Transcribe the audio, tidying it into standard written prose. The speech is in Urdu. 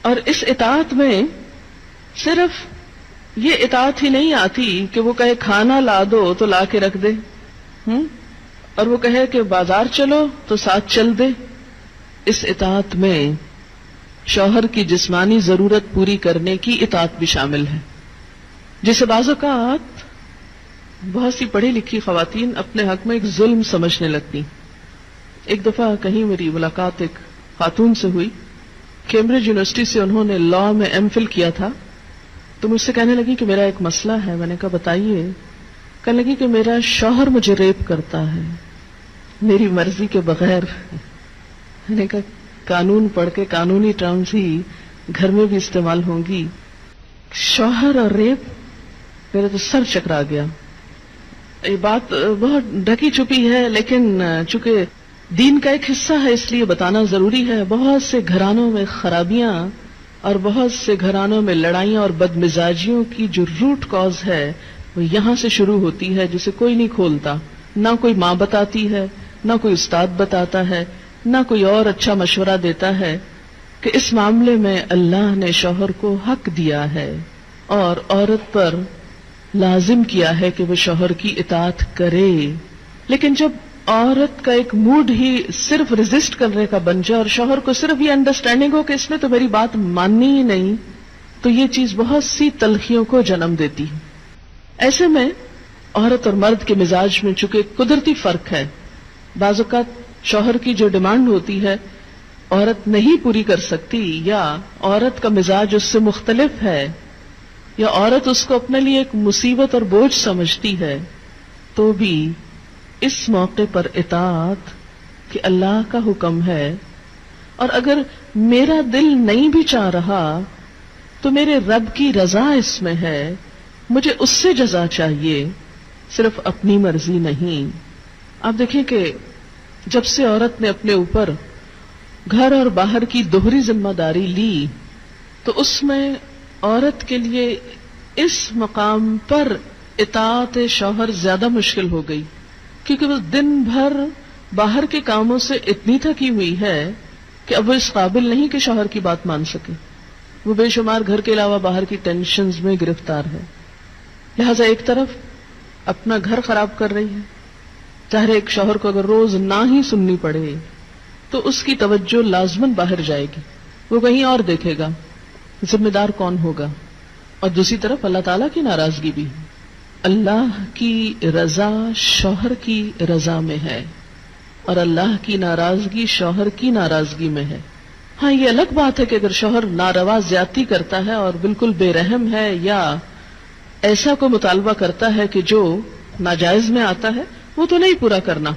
اور اس اطاعت میں صرف یہ اطاعت ہی نہیں آتی کہ وہ کہے کھانا لا دو تو لا کے رکھ دے، اور وہ کہے کہ بازار چلو تو ساتھ چل دے۔ اس اطاعت میں شوہر کی جسمانی ضرورت پوری کرنے کی اطاعت بھی شامل ہے، جسے بعض اوقات بہت سی پڑھی لکھی خواتین اپنے حق میں ایک ظلم سمجھنے لگتی۔ ایک دفعہ کہیں میری ملاقات ایک خاتون سے ہوئی، کیمبرج یونیورسٹی سے انہوں نے لاء میں ایم فل کیا تھا، تو مجھ سے کہنے لگی کہ میرا ایک مسئلہ ہے۔ میں نے کہا بتائیے؟ کہنے لگی کہ میرا شوہر مجھے ریپ کرتا ہے میری مرضی کے بغیر۔ میں نے کہا قانون پڑھ کے قانونی ٹرمز ہی گھر میں بھی استعمال ہوں گی، شوہر اور ریپ؟ میرا تو سر چکرا گیا۔ یہ بات بہت ڈھکی چھپی ہے، لیکن چونکہ دین کا ایک حصہ ہے اس لیے بتانا ضروری ہے۔ بہت سے گھرانوں میں خرابیاں اور بہت سے گھرانوں میں لڑائیاں اور بدمزاجیوں کی جو روٹ کاز ہے وہ یہاں سے شروع ہوتی ہے، جسے کوئی نہیں کھولتا، نہ کوئی ماں بتاتی ہے، نہ کوئی استاد بتاتا ہے، نہ کوئی اور اچھا مشورہ دیتا ہے کہ اس معاملے میں اللہ نے شوہر کو حق دیا ہے اور عورت پر لازم کیا ہے کہ وہ شوہر کی اطاعت کرے۔ لیکن جب عورت کا ایک موڈ ہی صرف ریزسٹ کرنے کا بن جائے اور شوہر کو صرف یہ انڈرسٹینڈنگ ہو کہ اس نے تو میری بات ماننی ہی نہیں، تو یہ چیز بہت سی تلخیوں کو جنم دیتی ہے۔ ایسے میں عورت اور مرد کے مزاج میں چونکہ قدرتی فرق ہے، بعض اوقات شوہر کی جو ڈیمانڈ ہوتی ہے عورت نہیں پوری کر سکتی، یا عورت کا مزاج اس سے مختلف ہے، یا عورت اس کو اپنے لیے ایک مصیبت اور بوجھ سمجھتی ہے، تو بھی اس موقع پر اطاعت کہ اللہ کا حکم ہے، اور اگر میرا دل نہیں بھی چاہ رہا تو میرے رب کی رضا اس میں ہے، مجھے اس سے جزا چاہیے، صرف اپنی مرضی نہیں۔ آپ دیکھیں کہ جب سے عورت نے اپنے اوپر گھر اور باہر کی دوہری ذمہ داری لی، تو اس میں عورت کے لیے اس مقام پر اطاعت شوہر زیادہ مشکل ہو گئی، کیونکہ وہ دن بھر باہر کے کاموں سے اتنی تھکی ہوئی ہے کہ اب وہ اس قابل نہیں کہ شوہر کی بات مان سکے۔ وہ بے شمار گھر کے علاوہ باہر کی ٹینشنز میں گرفتار ہے، لہذا ایک طرف اپنا گھر خراب کر رہی ہے، چاہے ایک شوہر کو اگر روز نہ ہی سننی پڑے تو اس کی توجہ لازماً باہر جائے گی، وہ کہیں اور دیکھے گا، ذمہ دار کون ہوگا؟ اور دوسری طرف اللہ تعالیٰ کی ناراضگی بھی، اللہ کی رضا شوہر کی رضا میں ہے اور اللہ کی ناراضگی شوہر کی ناراضگی میں ہے۔ ہاں یہ الگ بات ہے کہ اگر شوہر ناروا زیادتی کرتا ہے اور بالکل بے رحم ہے، یا ایسا کوئی مطالبہ کرتا ہے کہ جو ناجائز میں آتا ہے، وہ تو نہیں پورا کرنا،